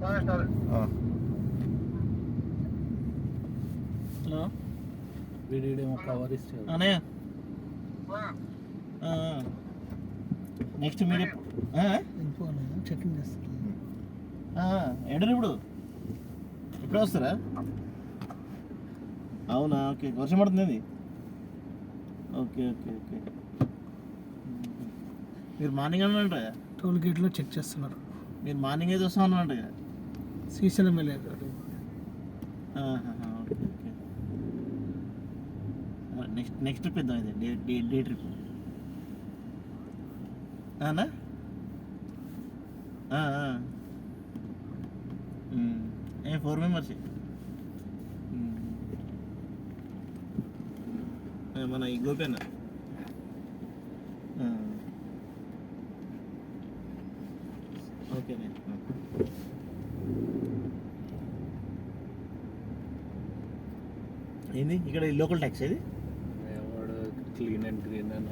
Hello వీడేమో cover ఇస్తాడు అన్నయ్య నెక్స్ట్ మీరు చెకింగ్ చేస్తారు ఎడరు ఇప్పుడు ఎప్పుడు వస్తారా? అవునా, ఓకే. వర్షం పడుతుంది. Okay okay okay. మీరు మార్నింగ్ అన్నారంట, టోల్ గేట్లో చెక్ చేస్తున్నారు. మీరు మార్నింగ్ అయితే వస్తా అన్నారంట. శ్రీశైలం వెళ్ళారు. Okay okay. నెక్స్ట్ ట్రిప్ ఇద్దాం, ఇది డే ట్రిప్ అన్నా. ఏ 4 మెంబర్స్ మన ఈ గోపేన. ఓకేనే. ఏంది ఇక్కడ లోకల్ ట్యాక్స్ ఇది? క్లీన్ అండ్ గ్రీన్ అని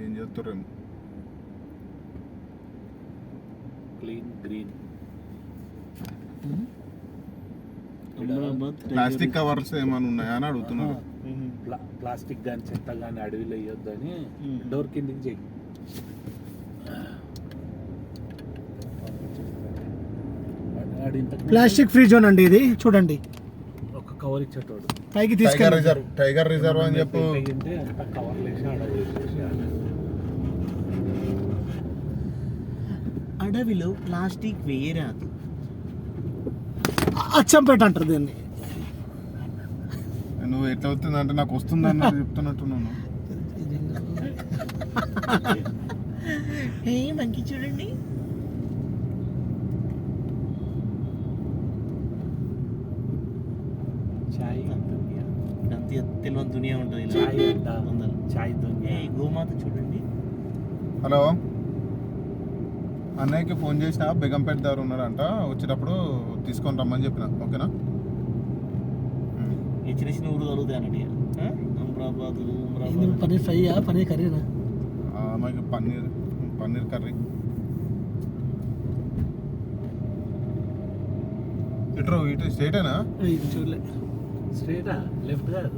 ఏం చేస్తారేమో. Clean green. ప్లాస్టిక్ కవర్స్ ఏమైనా ఉన్నాయా అని అడుగుతున్నారు. ప్లాస్టిక్ కానీ చెత్త కానీ అడవిలో వేయొద్దని డోర్ కిందికి చెయ్యి. ప్లాస్టిక్ ఫ్రీ జోన్ అండి ఇది, చూడండి. ఒక కవర్ ఇచ్చేటోడు పైకి టైగర్ రిజర్వ్ అని చెప్పు. కవర్ వేసి అడవిలో ప్లాస్టిక్ వేయరాదు. అచ్చంపేట అంటారు దీన్ని. నువ్వు ఎట్లా అవుతుంది అంటే నాకు వస్తుంది అన్నది చెప్తున్నట్టున్నాను. మంచి చూడండి. చాయ్ తెలియని దునియా ఉంటుంది. చాయ్ దునియా. గోమాత చూడండి. హలో, అన్నయ్యకి ఫోన్ చేసిన, బేగంపేట దగ్గర ఉన్నాడంట, వచ్చేటప్పుడు తీసుకొని రమ్మని చెప్పిన. ఓకేనా? చిన్న చిన్న ఊరు కలుగుతాయి అన్నట్టు. పన్నీర్ ఫ్రై, పన్నీర్ కర్రీనా? మాకు పన్నీర్ కర్రీ. ఇటు స్ట్రైటేనా? చూడలే. స్ట్రైటా లెఫ్ట్ కాదు.